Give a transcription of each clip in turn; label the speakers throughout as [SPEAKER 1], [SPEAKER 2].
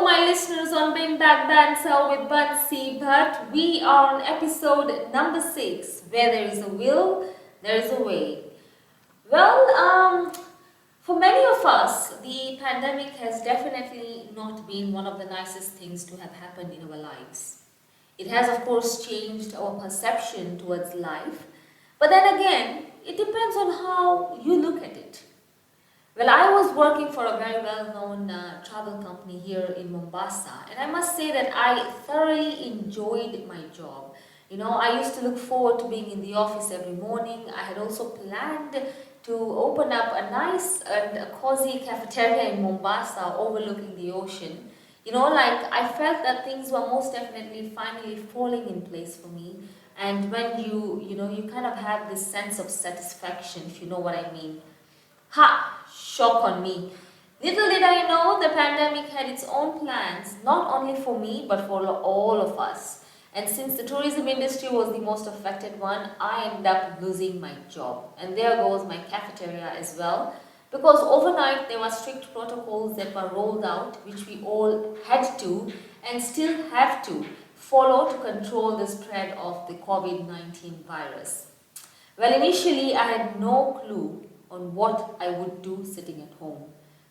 [SPEAKER 1] my listeners on Bring Back Banter with Bansi Bhatt. We are on episode number 6, where there is a will, there is a way. Well, for many of us, the pandemic has definitely not been one of the nicest things to have happened in our lives. It has, of course, changed our perception towards life, but then again, it depends on how you look at it. Well, I was working for a very well-known travel company here in Mombasa, and I must say that I thoroughly enjoyed my job. I used to look forward to being in the office every morning. I had also planned to open up a nice and a cozy cafeteria in Mombasa overlooking the ocean. Like I felt that things were most definitely finally falling in place for me. And when you kind of have this sense of satisfaction, if you know what I mean. Ha! Shock on me. Little did I know the pandemic had its own plans, not only for me but for all of us. And since the tourism industry was the most affected one, I ended up losing my job. And there goes my cafeteria as well. Because overnight there were strict protocols that were rolled out, which we all had to and still have to follow to control the spread of the COVID-19 virus. Well, initially I had no clue on what I would do sitting at home.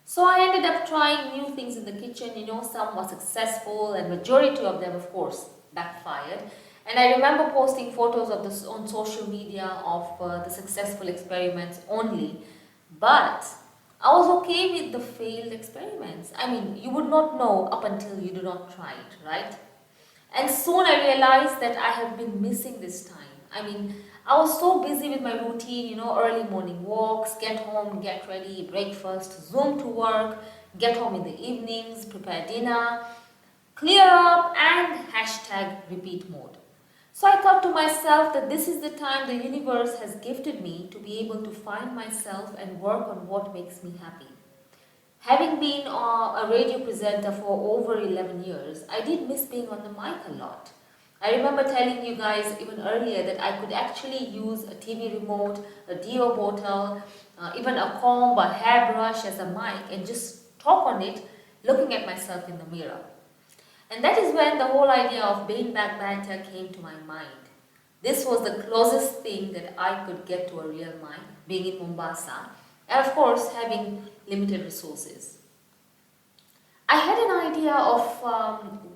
[SPEAKER 1] So I ended up trying new things in the kitchen. Some were successful and majority of them, of course, backfired. And I remember posting photos of this on social media of the successful experiments only. But I was okay with the failed experiments. I mean, you would not know up until you do not try it, right? And soon I realized that I have been missing this time. I mean, I was so busy with my routine, early morning walks, get home, get ready, breakfast, zoom to work, get home in the evenings, prepare dinner, clear up, and hashtag repeat mode. So I thought to myself that this is the time the universe has gifted me to be able to find myself and work on what makes me happy. Having been a radio presenter for over 11 years, I did miss being on the mic a lot. I remember telling you guys even earlier that I could actually use a TV remote, a deo bottle, even a comb, a hairbrush as a mic and just talk on it looking at myself in the mirror. And that is when the whole idea of Bring Back Banter came to my mind. This was the closest thing that I could get to a real mic, being in Mombasa, and of course having limited resources. I had an idea of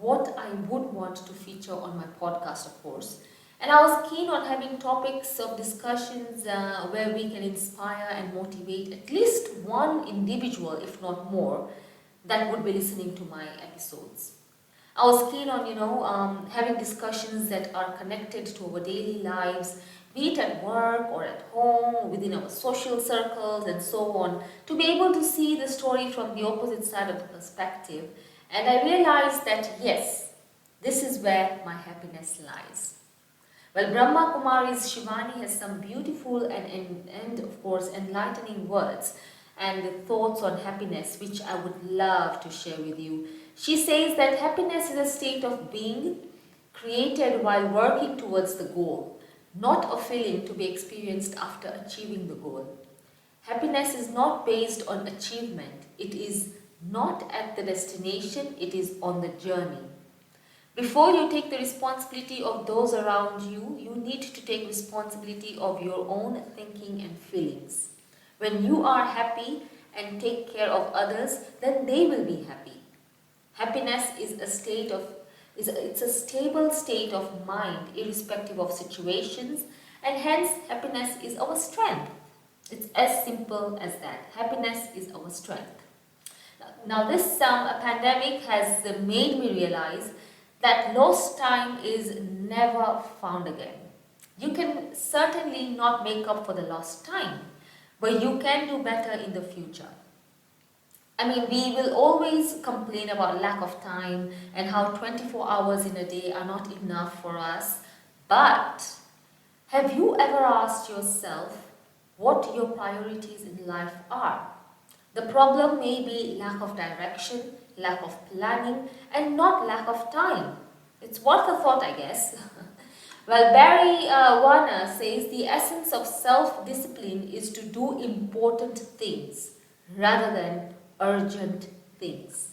[SPEAKER 1] what I would want to feature on my podcast, of course, and I was keen on having topics of discussions where we can inspire and motivate at least one individual, if not more, that would be listening to my episodes. I was keen on, having discussions that are connected to our daily lives, be it at work or at home, within our social circles and so on, to be able to see the story from the opposite side of the perspective. And I realized that yes, this is where my happiness lies. Well, Brahma Kumari's Shivani has some beautiful and of course enlightening words and thoughts on happiness which I would love to share with you. She says that happiness is a state of being created while working towards the goal, not a feeling to be experienced after achieving the goal. Happiness is not based on achievement. It is not at the destination, it is on the journey. Before you take the responsibility of those around you, you need to take responsibility of your own thinking and feelings. When you are happy and take care of others, then they will be happy. Happiness is it's a stable state of mind irrespective of situations, and hence happiness is our strength. It's as simple as that. Happiness is our strength. Now this pandemic has made me realize that lost time is never found again. You can certainly not make up for the lost time, but you can do better in the future. I mean, we will always complain about lack of time and how 24 hours in a day are not enough for us. But have you ever asked yourself what your priorities in life are? The problem may be lack of direction, lack of planning, and not lack of time. It's worth a thought, I guess. Well, Barry Warner says the essence of self-discipline is to do important things rather than urgent things.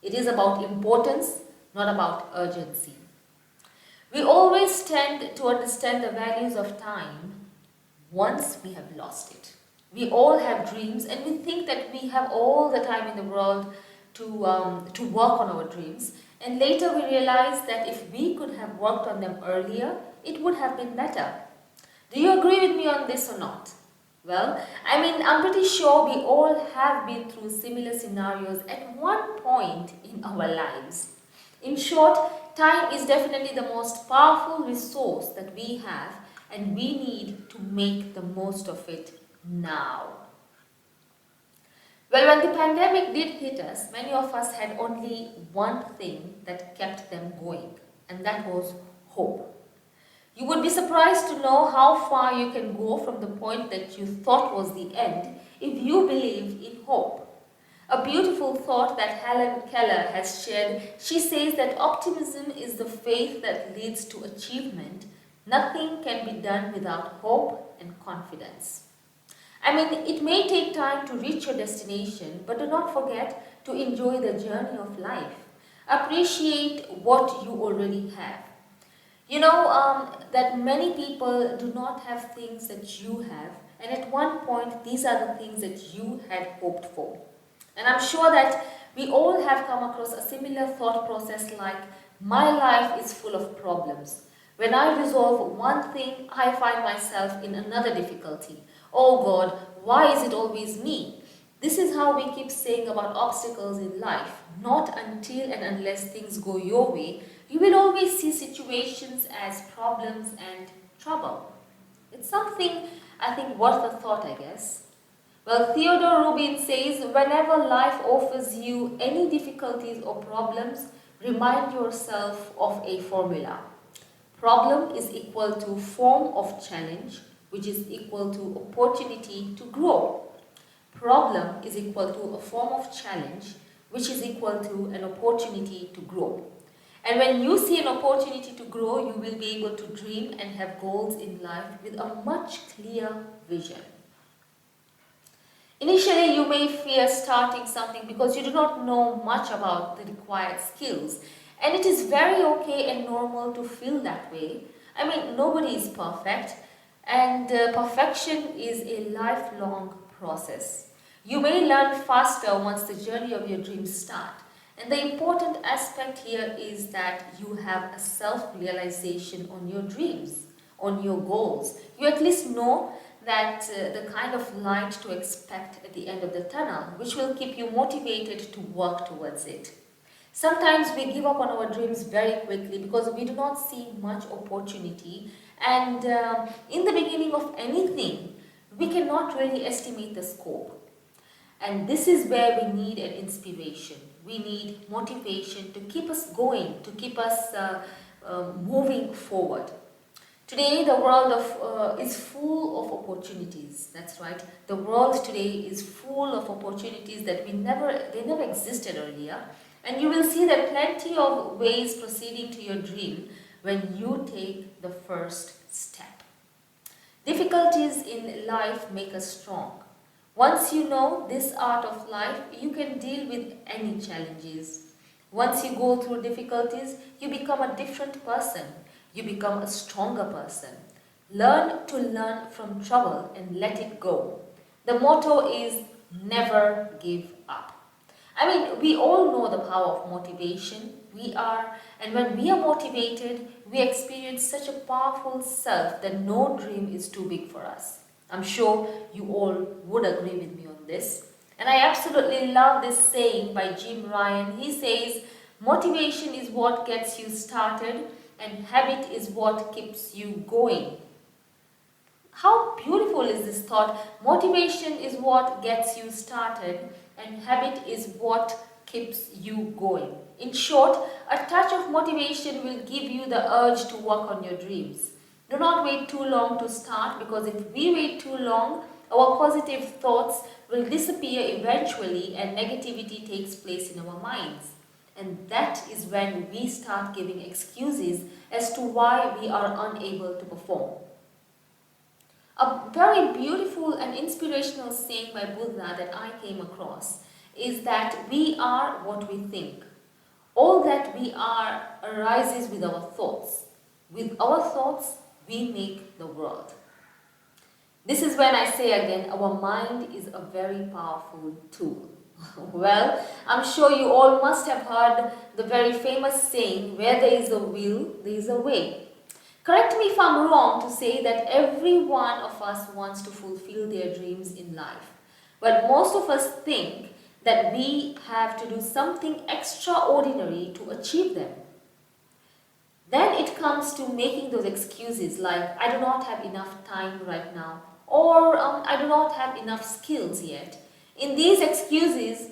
[SPEAKER 1] It is about importance, not about urgency. We always tend to understand the values of time once we have lost it. We all have dreams and we think that we have all the time in the world to work on our dreams. And later we realize that if we could have worked on them earlier, it would have been better. Do you agree with me on this or not? Well, I'm pretty sure we all have been through similar scenarios at one point in our lives. In short, time is definitely the most powerful resource that we have, and we need to make the most of it now. Well, when the pandemic did hit us, many of us had only one thing that kept them going, and that was hope. You would be surprised to know how far you can go from the point that you thought was the end if you believe in hope. A beautiful thought that Helen Keller has shared. She says that optimism is the faith that leads to achievement. Nothing can be done without hope and confidence. It may take time to reach your destination, but do not forget to enjoy the journey of life. Appreciate what you already have. That many people do not have things that you have, and at one point, these are the things that you had hoped for. And I'm sure that we all have come across a similar thought process like, my life is full of problems. When I resolve one thing, I find myself in another difficulty. Oh God, why is it always me? This is how we keep saying about obstacles in life. Not until and unless things go your way, you will always see situations as problems and trouble. It's something I think worth a thought, I guess. Well, Theodore Rubin says, whenever life offers you any difficulties or problems, remind yourself of a formula. Problem is equal to form of challenge, which is equal to opportunity to grow. Problem is equal to a form of challenge, which is equal to an opportunity to grow. And when you see an opportunity to grow, you will be able to dream and have goals in life with a much clearer vision. Initially, you may fear starting something because you do not know much about the required skills. And it is very okay and normal to feel that way. Nobody is perfect, and perfection is a lifelong process. You may learn faster once the journey of your dreams start. And the important aspect here is that you have a self-realization on your dreams, on your goals. You at least know that the kind of light to expect at the end of the tunnel, which will keep you motivated to work towards it. Sometimes we give up on our dreams very quickly because we do not see much opportunity, and in the beginning of anything, we cannot really estimate the scope. And this is where we need an inspiration. We need motivation to keep us going, to keep us moving forward. Today, the world is full of opportunities. That's right. The world today is full of opportunities that they never existed earlier. And you will see that plenty of ways proceeding to your dream when you take the first step. Difficulties in life make us strong. Once you know this art of life, you can deal with any challenges. Once you go through difficulties, you become a different person. You become a stronger person. Learn to learn from trouble and let it go. The motto is never give up. We all know the power of motivation. And when we are motivated, we experience such a powerful self that no dream is too big for us. I'm sure you all would agree with me on this. And I absolutely love this saying by Jim Ryan. He says, motivation is what gets you started, and habit is what keeps you going. How beautiful is this thought? Motivation is what gets you started, and habit is what keeps you going. In short, a touch of motivation will give you the urge to work on your dreams. Do not wait too long to start, because if we wait too long, our positive thoughts will disappear eventually and negativity takes place in our minds. And that is when we start giving excuses as to why we are unable to perform. A very beautiful and inspirational saying by Buddha that I came across is that we are what we think. All that we are arises with our thoughts. With our thoughts, we make the world. This is when I say again, our mind is a very powerful tool. Well, I'm sure you all must have heard the very famous saying, where there is a will, there is a way. Correct me if I'm wrong to say that every one of us wants to fulfill their dreams in life. But most of us think that we have to do something extraordinary to achieve them. Then it comes to making those excuses like, I do not have enough time right now, or I do not have enough skills yet. In these excuses,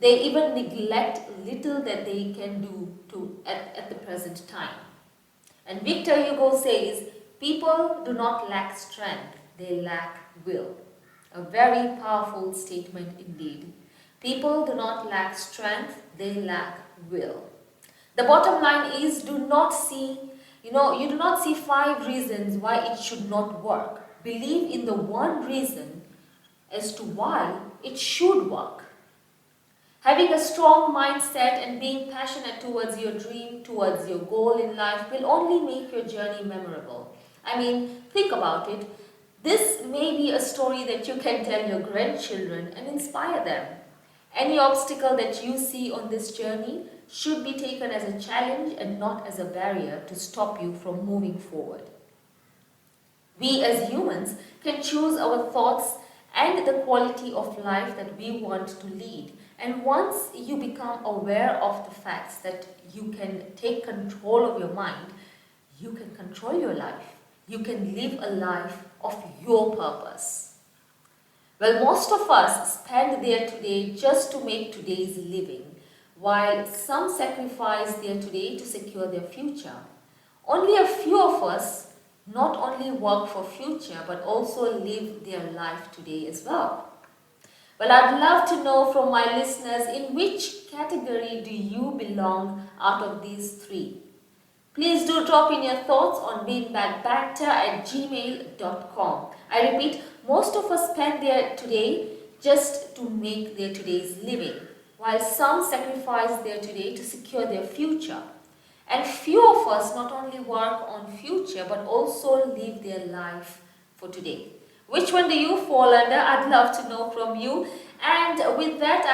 [SPEAKER 1] they even neglect little that they can do at the present time. And Victor Hugo says, people do not lack strength, they lack will. A very powerful statement indeed. People do not lack strength, they lack will. The bottom line is, you do not see 5 reasons why it should not work. Believe in the one reason as to why it should work. Having a strong mindset and being passionate towards your dream, towards your goal in life will only make your journey memorable. I mean, think about it. This may be a story that you can tell your grandchildren and inspire them. Any obstacle that you see on this journey should be taken as a challenge and not as a barrier to stop you from moving forward. We as humans can choose our thoughts and the quality of life that we want to lead. And once you become aware of the facts that you can take control of your mind, you can control your life. You can live a life of your purpose. Well, most of us spend their today just to make today's living, while some sacrifice their today to secure their future. Only a few of us not only work for future, but also live their life today as well. Well, I'd love to know from my listeners, in which category do you belong out of these 3? Please do drop in your thoughts on beanbagbanter@gmail.com. I repeat, most of us spend their today just to make their today's living, while some sacrifice their today to secure their future. And few of us not only work on future, but also live their life for today. Which one do you fall under? I'd love to know from you. And with that,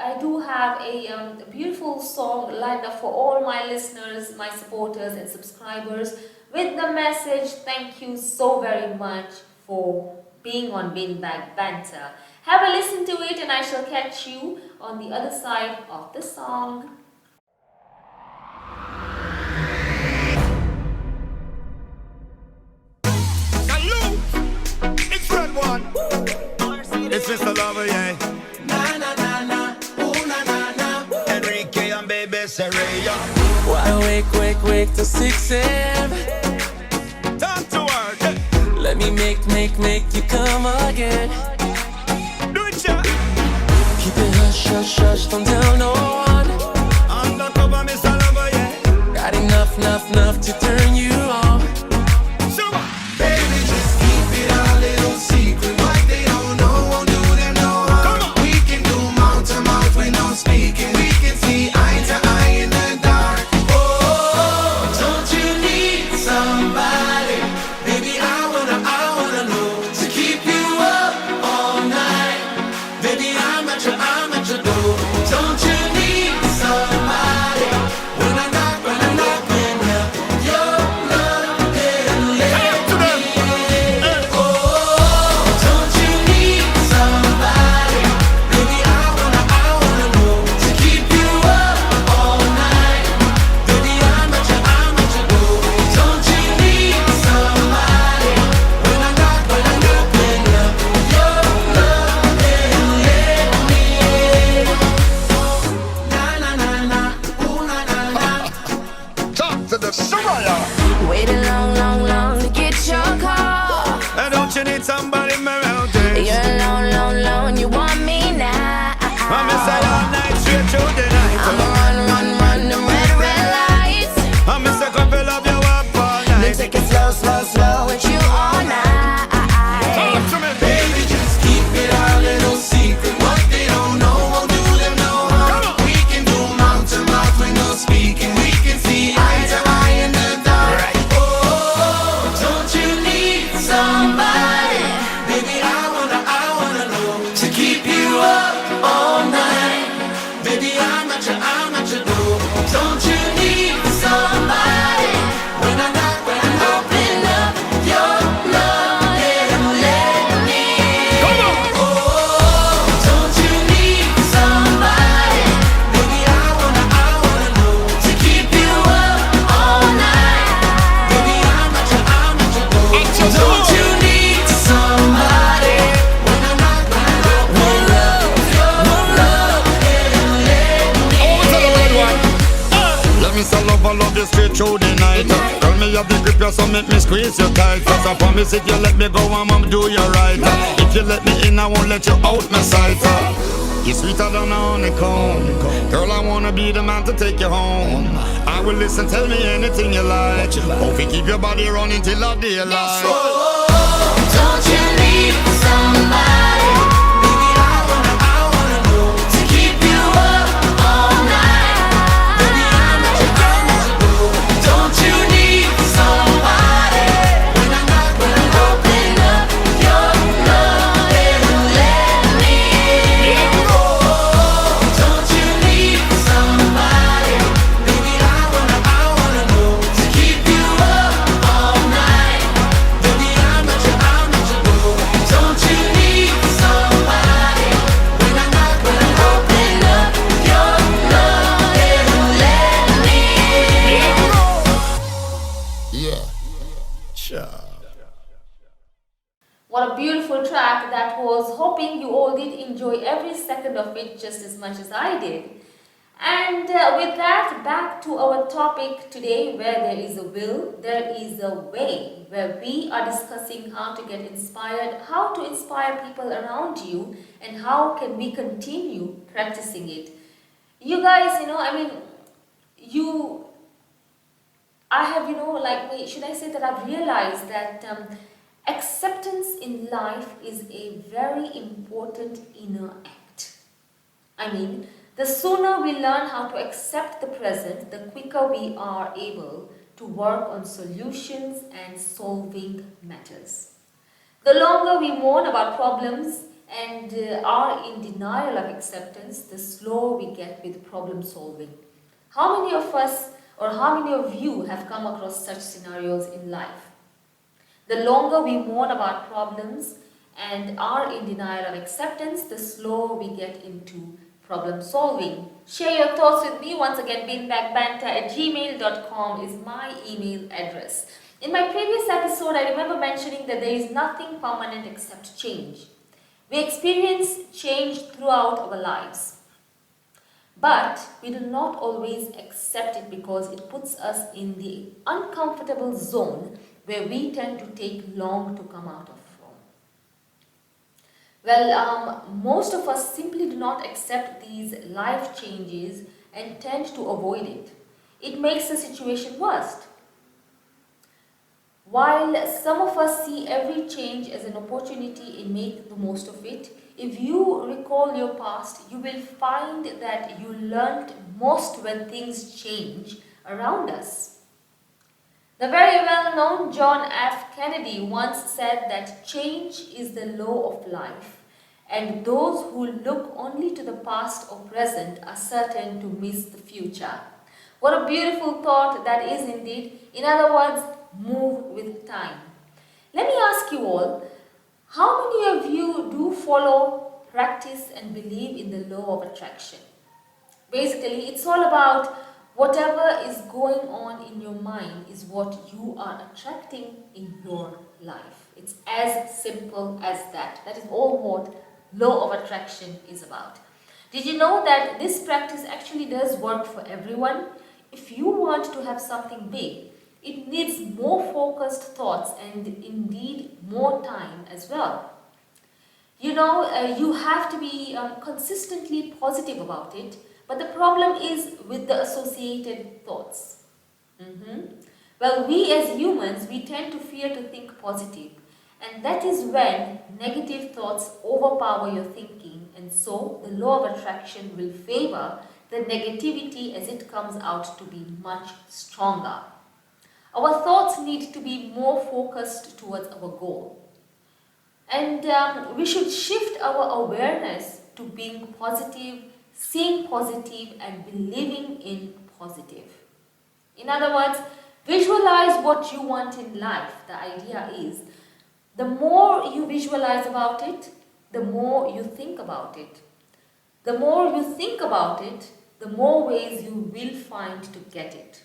[SPEAKER 1] I do have a beautiful song lined up for all my listeners, my supporters and subscribers, with the message, thank you so very much for being on Beanbag Banter. Have a listen to it and I shall catch you on the other side of the song.
[SPEAKER 2] It's Mr. Lover, yeah. Na na na na, ooh na na na. Enrique and baby Serena.
[SPEAKER 3] Why wake to 6 a.m.
[SPEAKER 2] Time to work.
[SPEAKER 3] Let me make you come again.
[SPEAKER 2] Do it, yeah.
[SPEAKER 3] Keep it hush, don't tell no one.
[SPEAKER 2] Undercover, Mr. Lover, yeah.
[SPEAKER 3] Got enough to turn you on.
[SPEAKER 2] So, baby, just keep it a little secret. What they don't know won't do them no harm. We can do mouth to mouth with no speaking. We can see eye to eye in the dark.
[SPEAKER 3] Oh, don't you need somebody? Baby, I wanna know to keep you up all night. Baby, I'm at your door. Don't you need somebody? When I knock and help your I'm at your door. Don't you need somebody? When I knock, when I open up your love, yeah, let me in. Come on. Oh, don't you need somebody? Baby, I wanna know to keep you up all night. Baby, I'm at your door. Don't you need somebody? When I knock, when I open up your love, yeah, let me in.
[SPEAKER 4] Let me sell love, I love you straight through the night. Tell me you the grip, you so make me squeeze you tight. Cause I promise if you let me go, I'ma do you right. If you let me in, I won't let you out my sight. You're sweeter than a honeycomb. Girl, I wanna be the man to take you home. I will listen, tell me anything you like. Hope you keep your body running till the daylight.
[SPEAKER 3] Don't you need somebody? Baby, I wanna know to keep you up all night. Baby, I'm at your door. Don't you need somebody? When I knock, when I open up your love, yeah, let me in. Oh, don't you need somebody? Baby, I wanna know to keep you up all night. Baby, I'm at your door. Don't you need somebody? When I knock, when I open up your love, yeah, let me in.
[SPEAKER 4] Yeah, sure.
[SPEAKER 1] What a beautiful track that was. Hoping you all did enjoy every second of it just as much as I did. And with that, back to our topic today, where there is a will, there is a way, where we are discussing how to get inspired, how to inspire people around you, and how can we continue practicing it. You guys, I have, should I say that I've realized that acceptance in life is a very important inner act. I mean, the sooner we learn how to accept the present, the quicker we are able to work on solutions and solving matters. The longer we mourn about problems and are in denial of acceptance, the slower we get with problem solving. How many of us or how many of you have come across such scenarios in life? The longer we mourn about problems and are in denial of acceptance, the slower we get into problem solving. Share your thoughts with me. Once again, beanbagbanter@gmail.com is my email address. In my previous episode, I remember mentioning that there is nothing permanent except change. We experience change throughout our lives. But we do not always accept it because it puts us in the uncomfortable zone where we tend to take long to come out of from. Well, most of us simply do not accept these life changes and tend to avoid it. It makes the situation worse. While some of us see every change as an opportunity and make the most of it, if you recall your past, you will find that you learned most when things change around us. The very well-known John F. Kennedy once said that change is the law of life, and those who look only to the past or present are certain to miss the future. What a beautiful thought that is indeed. In other words, move with time. Let me ask you all, how many of you do follow, practice and believe in the law of attraction? Basically, it's all about whatever is going on in your mind is what you are attracting in your life. It's as simple as that. That is all what law of attraction is about. Did you know that this practice actually does work for everyone? If you want to have something big, it needs more focused thoughts and indeed more time as well. You have to be consistently positive about it, but the problem is with the associated thoughts. Well, we as humans, we tend to fear to think positive, and that is when negative thoughts overpower your thinking, and so the law of attraction will favor the negativity as it comes out to be much stronger. Our thoughts need to be more focused towards our goal. And we should shift our awareness to being positive, seeing positive and believing in positive. In other words, visualize what you want in life. The idea is the more you visualize about it, the more you think about it. The more you think about it, the more ways you will find to get it.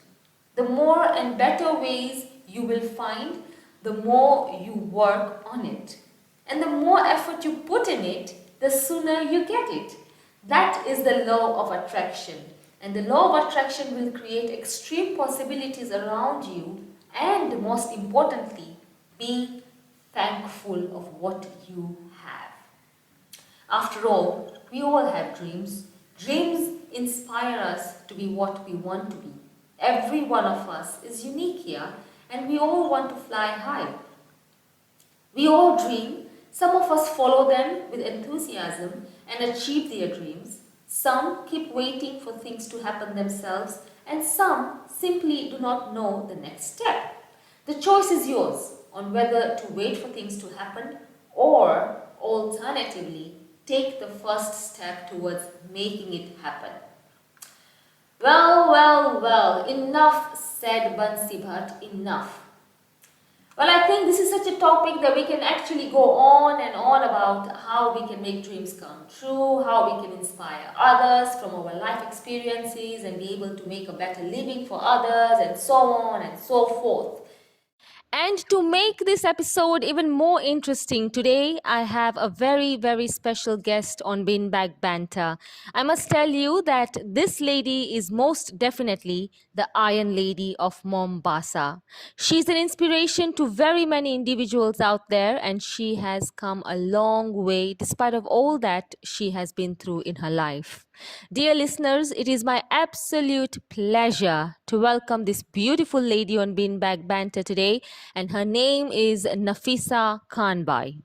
[SPEAKER 1] The more and better ways you will find, the more you work on it. And the more effort you put in it, the sooner you get it. That is the law of attraction. And the law of attraction will create extreme possibilities around you, and most importantly, be thankful of what you have. After all, we all have dreams. Dreams inspire us to be what we want to be. Every one of us is unique here, and we all want to fly high. We all dream. Some of us follow them with enthusiasm and achieve their dreams. Some keep waiting for things to happen themselves, and some simply do not know the next step. The choice is yours on whether to wait for things to happen or, alternatively, take the first step towards making it happen. Well, enough said Bansi Bhatt, enough. Well, I think this is such a topic that we can actually go on and on about how we can make dreams come true, how we can inspire others from our life experiences and be able to make a better living for others, and so on and so forth. And to make this episode even more interesting, today I have a very, very special guest on Beanbag Banter. I must tell you that this lady is most definitely the Iron Lady of Mombasa. She's an inspiration to very many individuals out there, and she has come a long way despite of all that she has been through in her life. Dear listeners, it is my absolute pleasure to welcome this beautiful lady on Beanbag Banter today, and her name is Nafisa Khanbhai.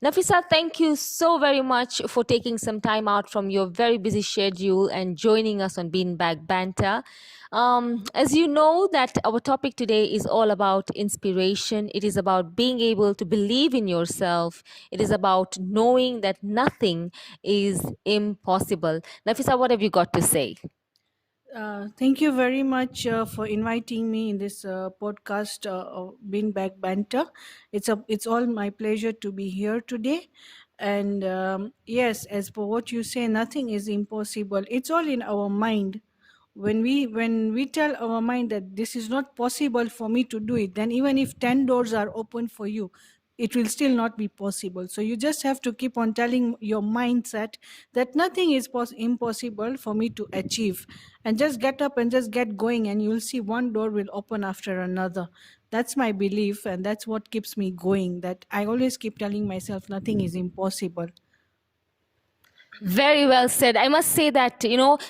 [SPEAKER 1] Nafisa, thank you so very much for taking some time out from your very busy schedule and joining us on Beanbag Banter. As you know, that our topic today is all about inspiration. It is about being able to believe in yourself. It is about knowing that nothing is impossible. Nafisa, what have you got to say?
[SPEAKER 5] Thank you very much for inviting me in this podcast, Beanbag Banter. It's all my pleasure to be here today. And yes, as per what you say, nothing is impossible. It's all in our mind. When we tell our mind that this is not possible for me to do it, then even if 10 doors are open for you, it will still not be possible. So you just have to keep on telling your mindset that nothing is impossible for me to achieve, and just get up and just get going, and you'll see one door will open after another. That's my belief, and that's what keeps me going, that I always keep telling myself nothing is impossible.
[SPEAKER 1] Very well said. I must say that,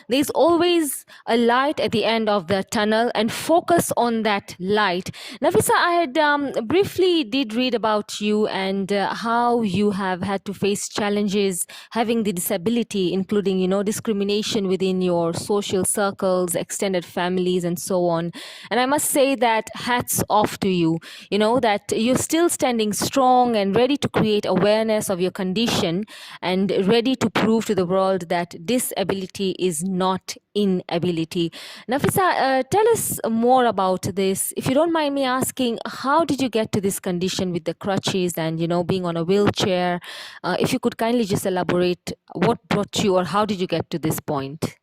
[SPEAKER 1] there's always a light at the end of the tunnel, and focus on that light. Nafisa, I had briefly did read about you and how you have had to face challenges having the disability, including, discrimination within your social circles, extended families, and so on. And I must say that hats off to you, that you're still standing strong and ready to create awareness of your condition and ready to prove to the world that disability is not inability. Nafisa, tell us more about this. If you don't mind me asking, how did you get to this condition with the crutches and, being on a wheelchair? If you could kindly just elaborate what brought you, or how did you get to this point?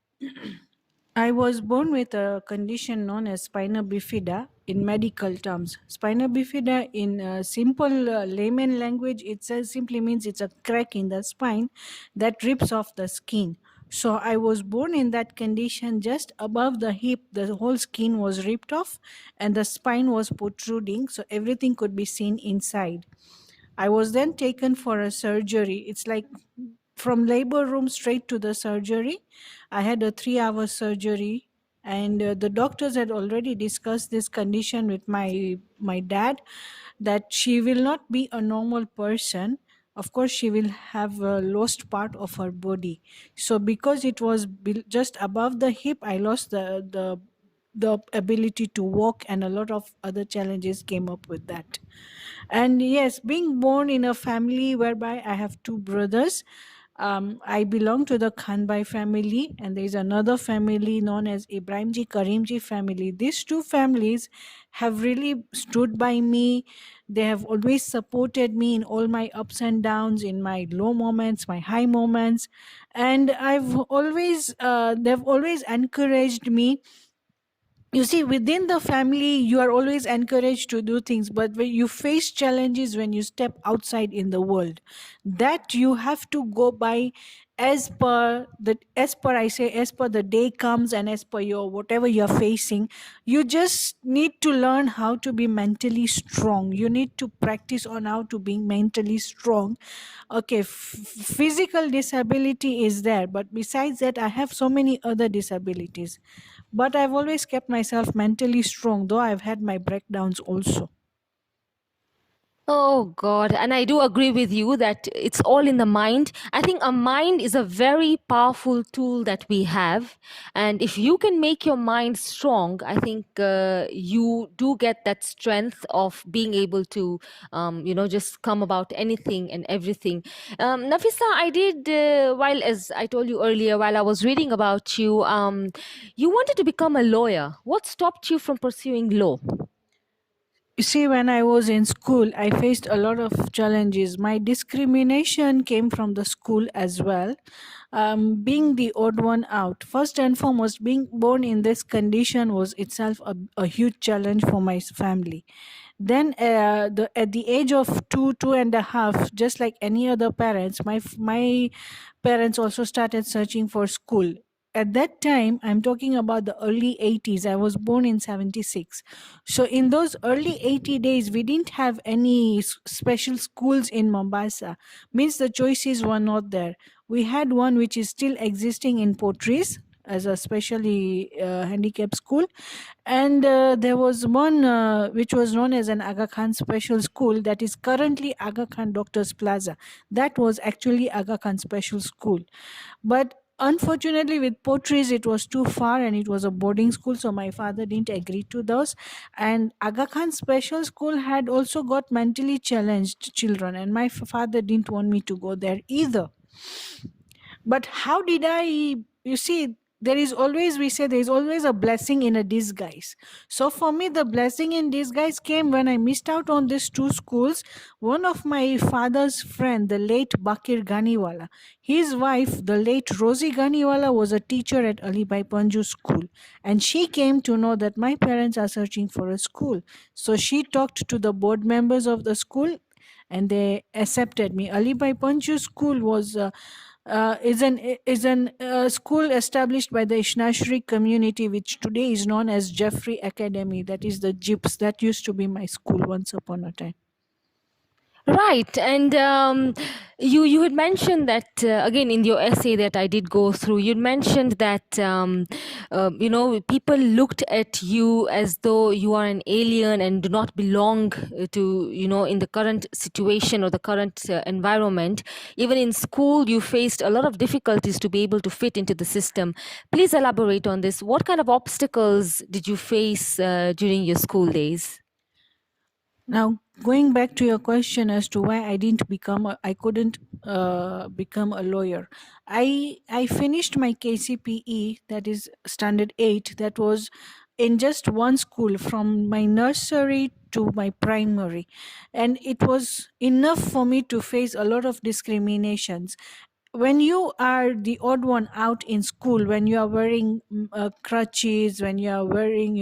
[SPEAKER 5] I was born with a condition known as spina bifida in medical terms. Spina bifida, in simple layman language, it says simply means it's a crack in the spine that rips off the skin. So I was born in that condition. Just above the hip, the whole skin was ripped off and the spine was protruding, so everything could be seen inside. I was then taken for a surgery. It's like from labor room straight to the surgery. I had a 3-hour surgery, and the doctors had already discussed this condition with my dad, that she will not be a normal person. Of course, she will have lost part of her body. So because it was just above the hip, I lost the ability to walk, and a lot of other challenges came up with that. And yes, being born in a family whereby I have two brothers, I belong to the Khanbhai family, and there is another family known as Ibrahimji Karimji family. These two families have really stood by me. They have always supported me in all my ups and downs, in my low moments, my high moments, and they've always encouraged me. You see, within the family you are always encouraged to do things, but when you face challenges, when you step outside in the world, that you have to go by as per the day comes, and as per your whatever you're facing. You just need to learn how to be mentally strong. You need to practice on how to be mentally strong. Okay, physical disability is there, but besides that I have so many other disabilities, but I've always kept myself mentally strong, though I've had my breakdowns also.
[SPEAKER 1] Oh God, and I do agree with you that it's all in the mind. I think a mind is a very powerful tool that we have, and if you can make your mind strong, I think you do get that strength of being able to, just come about anything and everything. Nafisa, I did while, as I told you earlier, while I was reading about you, you wanted to become a lawyer. What stopped you from pursuing law?
[SPEAKER 5] You see, when I was in school, I faced a lot of challenges. My discrimination came from the school as well. Being the odd one out, first and foremost, being born in this condition was itself a huge challenge for my family. Then, at the age of 2.5, just like any other parents, my parents also started searching for school. At that time, I'm talking about the early 80s. I was born in 76. So in those early 80 days, we didn't have any special schools in Mombasa. Means the choices were not there. We had one which is still existing in Portrees as a specially handicapped school, and there was one which was known as an Aga Khan special school, that is currently Aga Khan Doctors Plaza. That was actually Aga Khan special school, but unfortunately with Portrees it was too far and it was a boarding school, so my father didn't agree to those. And Aga Khan special school had also got mentally challenged children, and my father didn't want me to go there either. But how did I, you see, there is always, we say there is always a blessing in a disguise. So for me, the blessing in disguise came when I missed out on these two schools. One of my father's friend, the late Bakir Ganiwala, his wife, the late Rosie Ganiwala, was a teacher at Alibai Panju school, and she came to know that my parents are searching for a school. So she talked to the board members of the school and they accepted me. Alibai Panju school is an school established by the Ishnashri community, which today is known as Jeffrey Academy. That is the JIPS. That used to be my school once upon a time.
[SPEAKER 1] Right, and you had mentioned that again in your essay that I did go through. You'd mentioned that people looked at you as though you are an alien and do not belong to in the current situation or the current environment. Even in school, you faced a lot of difficulties to be able to fit into the system. Please elaborate on this. What kind of obstacles did you face during your school days?
[SPEAKER 5] Now, going back to your question as to why I couldn't become a lawyer. I finished my KCPE, that is Standard 8. That was in just one school from my nursery to my primary, and it was enough for me to face a lot of discriminations. When you are the odd one out in school, when you are wearing crutches, when you are wearing,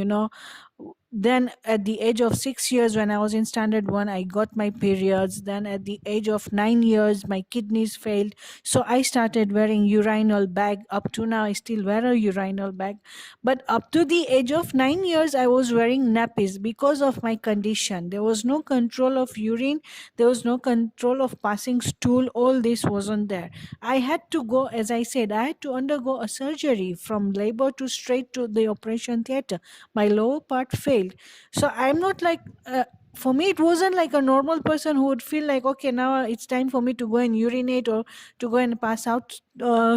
[SPEAKER 5] then at the age of 6 years, when I was in standard 1, I got my periods. Then at the age of 9 years, my kidneys failed, so I started wearing urinal bag. Up to now I still wear a urinal bag, but up to the age of 9 years I was wearing nappies because of my condition. There was no control of urine, there was no control of passing stool. All this wasn't there. I had to go, as I said, I had to undergo a surgery from labor to straight to the operation theater. My lower part failed. So I'm not like, for me, it wasn't like a normal person who would feel like, okay, now it's time for me to go and urinate or to go and pass out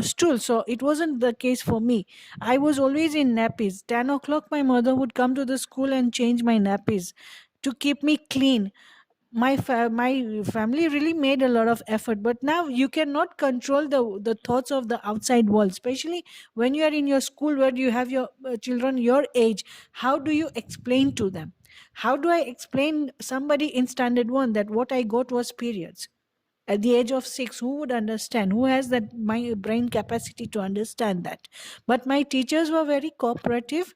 [SPEAKER 5] stool. So it wasn't the case for me. I was always in nappies. 10 o'clock, my mother would come to the school and change my nappies to keep me clean. my family really made a lot of effort, but now you cannot control the thoughts of the outside world, especially when you are in your school where you have your children your age. How do you explain to them? How do I explain somebody in standard 1 that what I got was periods at the age of 6? Who would understand? Who has that my brain capacity to understand that? But my teachers were very cooperative.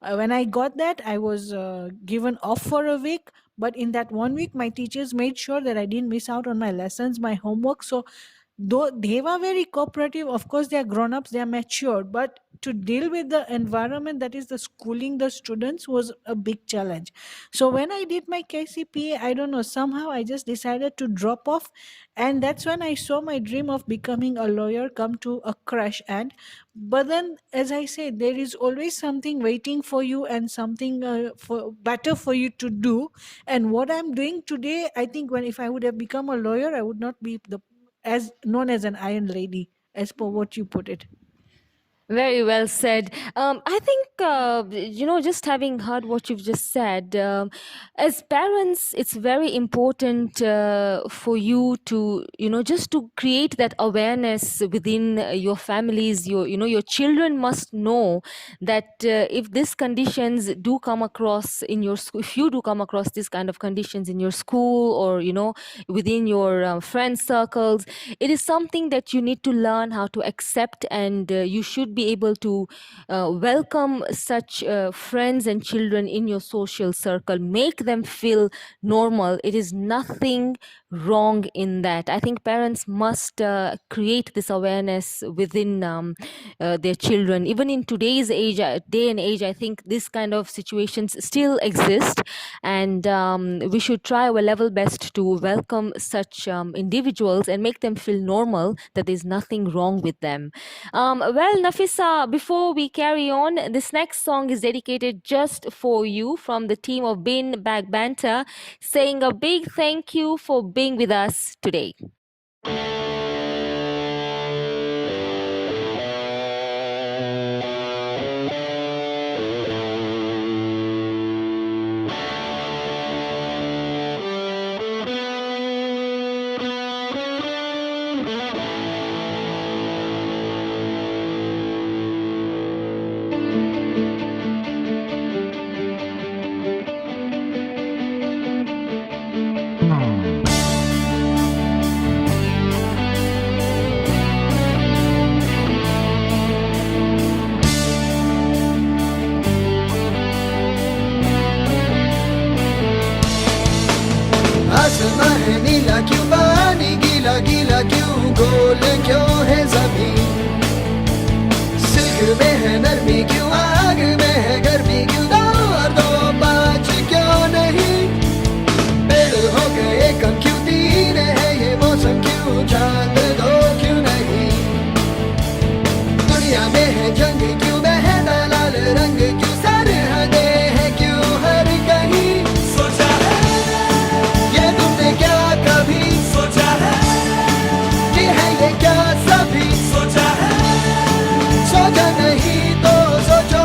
[SPEAKER 5] When I got that, I was given off for a week, but in that 1 week my teachers made sure that I didn't miss out on my lessons, my homework. So though they were very cooperative, of course they are grown-ups, they are mature, but to deal with the environment, that is the schooling the students, was a big challenge. So when I did my KCPA, I don't know, somehow I just decided to drop off, and that's when I saw my dream of becoming a lawyer come to a crash. And but then, as I said, there is always something waiting for you and something for better for you to do. And what I'm doing today, I think, when if I would have become a lawyer, I would not be the as known as an iron lady, as per what you put it.
[SPEAKER 1] Very well said. I think, just having heard what you've just said, as parents, it's very important for you to, just to create that awareness within your families. Your children must know that if these conditions do come across in your school, if you do come across these kind of conditions in your school, or, within your friend circles, it is something that you need to learn how to accept, and you should be able to welcome such friends and children in your social circle. Make them feel normal. It is nothing wrong in that. I think parents must create this awareness within their children. Even in today's day and age, I think this kind of situations still exist, and we should try our level best to welcome such individuals and make them feel normal, that there's nothing wrong with them. Well, Nafisa, before we carry on, this next song is dedicated just for you from the team of Bin Bag Banter, saying a big thank you for being with us today.
[SPEAKER 2] आसमां है नीला क्यों, पानी गीला गीला क्यों, गोल क्यों है जमीन, सिल्क में है नरमी क्यों, आग में है गर्मी क्यों, दो और दो पाँच क्यों नहीं, पेड़ हो गए कम क्यों, तीन है ये मौसम क्यों, चांद दो क्यों नहीं, दुनिया में है जंग क्यों, बहता लाल रंग क्यों, सरहदें है क्यों हर कहीं,
[SPEAKER 3] सोचा है,
[SPEAKER 2] ये तुमने क्या कभी
[SPEAKER 3] सोचा है,
[SPEAKER 2] कि है ये क्या सभी
[SPEAKER 3] सोचा है,
[SPEAKER 2] सोचा नहीं तो सोचो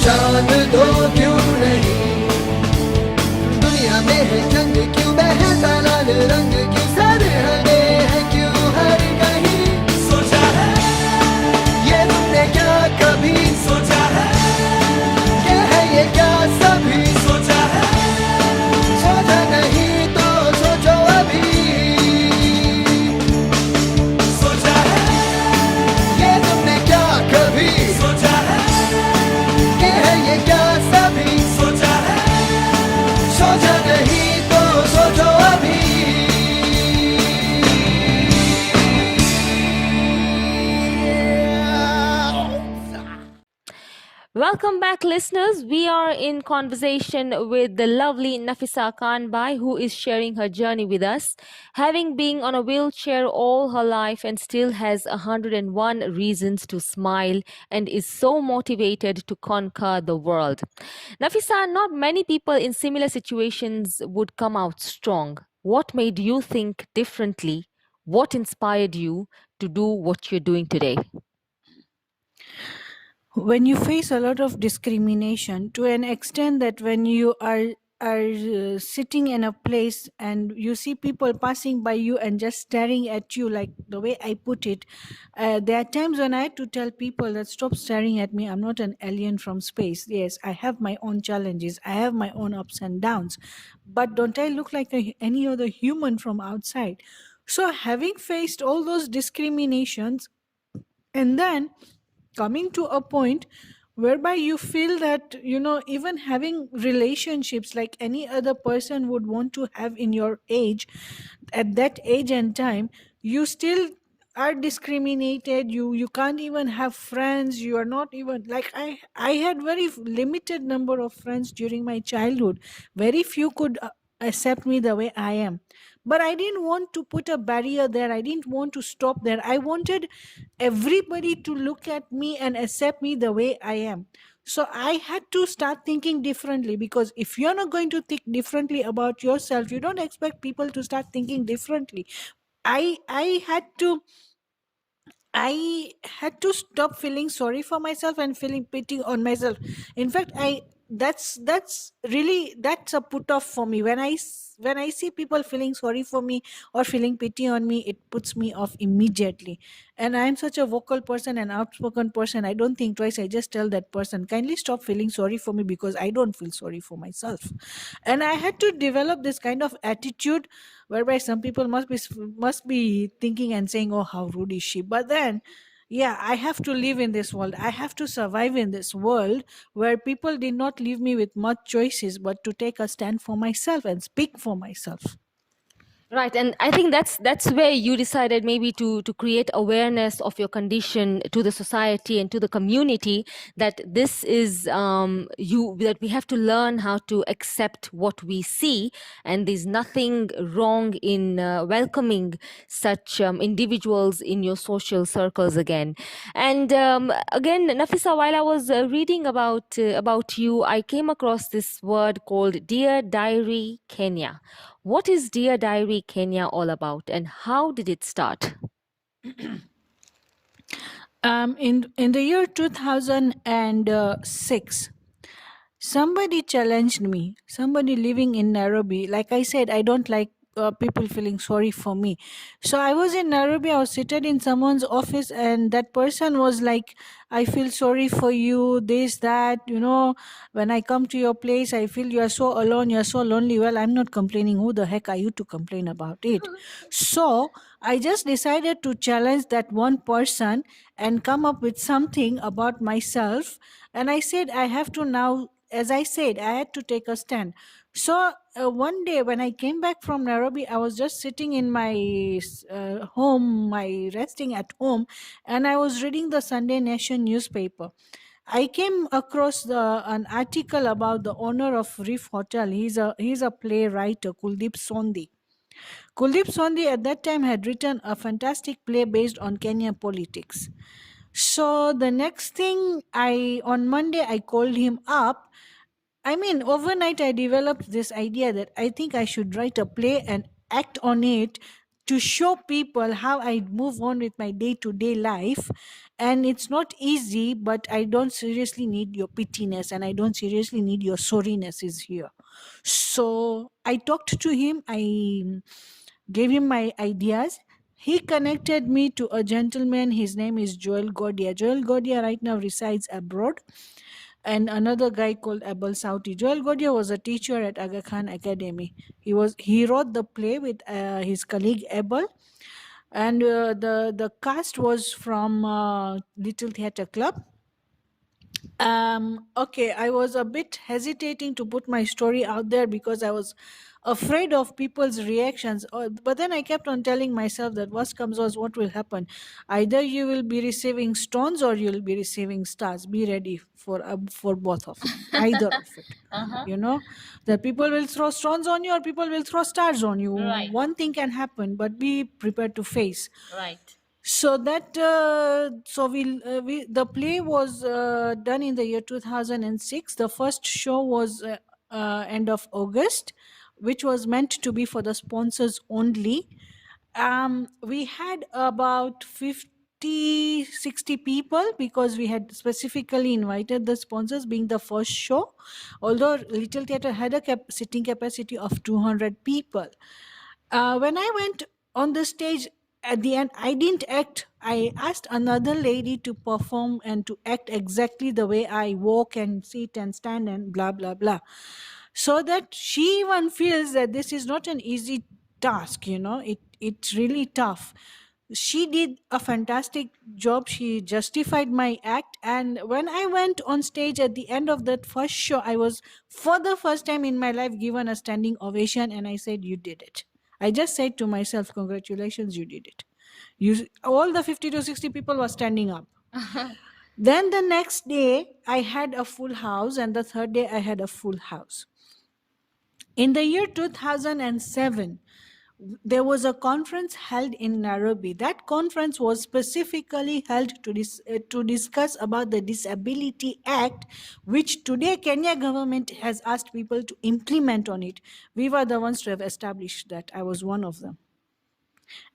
[SPEAKER 3] जान दो क्यों नहीं, दुनिया में है जंग क्यों, बहता लाल रंग क्यों, सरहदे है क्यों हर कहीं। सोचा है ये तुमने क्या कभी सोचा है, क्या है ये क्या सभी सोचा है, सोचा नहीं तो सोचो अभी। सोचा है ये तुमने क्या कभी सोचा है, क्या है ये क्या सभी सोचा है, सोचा नहीं तो सोचो अभी।
[SPEAKER 1] Welcome back, listeners. We are in conversation with the lovely Nafisa Khanbhai, who is sharing her journey with us, having been on a wheelchair all her life and still has 101 reasons to smile and is so motivated to conquer the world. Nafisa, not many people in similar situations would come out strong. What made you think differently? What inspired you to do what you're doing today?
[SPEAKER 5] When you face a lot of discrimination to an extent that when you are sitting in a place and you see people passing by you and just staring at you, like the way I put it, there are times when I had to tell people that stop staring at me. I'm not an alien from space. Yes, I have my own challenges, I have my own ups and downs, but don't I look like any other human from outside? So having faced all those discriminations, and then coming to a point whereby you feel that, even having relationships like any other person would want to have in your age, at that age and time, you still are discriminated. You can't even have friends. You are not even like, I had very limited number of friends during my childhood. Very few could accept me the way I am, but I didn't want to put a barrier there. I didn't want to stop there. I wanted everybody to look at me and accept me the way I am. So I had to start thinking differently, because if you're not going to think differently about yourself, you don't expect people to start thinking differently. I had to stop feeling sorry for myself and feeling pity on myself. In fact, that's a put off for me. When I see people feeling sorry for me or feeling pity on me, it puts me off immediately. And I'm such a vocal person and outspoken person. I don't think twice. I just tell that person, kindly stop feeling sorry for me, because I don't feel sorry for myself. And I had to develop this kind of attitude whereby some people must be thinking and saying, oh, how rude is she, but then, yeah, I have to live in this world. I have to survive in this world where people did not leave me with much choices but to take a stand for myself and speak for myself.
[SPEAKER 1] Right, and I think that's where you decided maybe to create awareness of your condition to the society and to the community, that this is you that we have to learn how to accept what we see, and there's nothing wrong in welcoming such individuals in your social circles again. And again, Nafisa, while I was reading about you, I came across this word called Dear Diary Kenya. What is Dear Diary Kenya all about, and how did it start?
[SPEAKER 5] In the year 2006, somebody challenged me. Somebody living in Nairobi. Like I said, I don't like people feeling sorry for me. So I was in Nairobi. I was seated in someone's office, and that person was like, I feel sorry for you, this, that. When I come to your place, I feel you are so alone, you're so lonely. Well, I'm not complaining. Who the heck are you to complain about it? So I just decided to challenge that one person and come up with something about myself. And I said, I have to now, as I said, I had to take a stand. So one day when I came back from Nairobi, I was just sitting in my home, my resting at home, and I was reading the Sunday Nation newspaper. I came across an article about the owner of Reef Hotel. He's a playwright, Kuldeep Sondhi. Kuldeep Sondhi at that time had written a fantastic play based on Kenyan politics. So the next thing, on Monday I called him up. I mean, overnight I developed this idea that I think I should write a play and act on it to show people how I move on with my day to day life. And it's not easy, but I don't seriously need your pittiness and I don't seriously need your sorriness is here. So I talked to him, I gave him my ideas. He connected me to a gentleman. His name is Joel Godia. Joel Godia right now resides abroad, and another guy called Abel Sauti. Joel Godia was a teacher at Aga Khan Academy. He wrote the play with his colleague Abel, and the cast was from Little Theatre Club. Okay, I was a bit hesitating to put my story out there because I was afraid of people's reactions. But then I kept on telling myself that worst comes worst, what will happen? Either you will be receiving stones or you'll be receiving stars. Be ready for both of them, either of it.
[SPEAKER 1] Uh-huh.
[SPEAKER 5] You know, that people will throw stones on you or people will throw stars on you.
[SPEAKER 1] Right.
[SPEAKER 5] One thing can happen, but be prepared to face.
[SPEAKER 1] Right.
[SPEAKER 5] So that we the play was done in the year 2006. The first show was end of August, which was meant to be for the sponsors only. We had about 50, 60 people because we had specifically invited the sponsors, being the first show, although Little Theatre had a sitting capacity of 200 people. When I went on the stage at the end, I didn't act. I asked another lady to perform and to act exactly the way I walk and sit and stand and blah, blah, blah. So that she even feels that this is not an easy task, it's really tough. She did a fantastic job. She justified my act. And when I went on stage at the end of that first show, I was, for the first time in my life, given a standing ovation. And I said, "You did it." I just said to myself, "Congratulations, you did it." All the 50 to 60 people were standing up. Then the next day, I had a full house. And the third day, I had a full house. In the year 2007, there was a conference held in Nairobi. That conference was specifically held to discuss about the Disability Act, which today Kenya government has asked people to implement on it. We were the ones to have established that. I was one of them.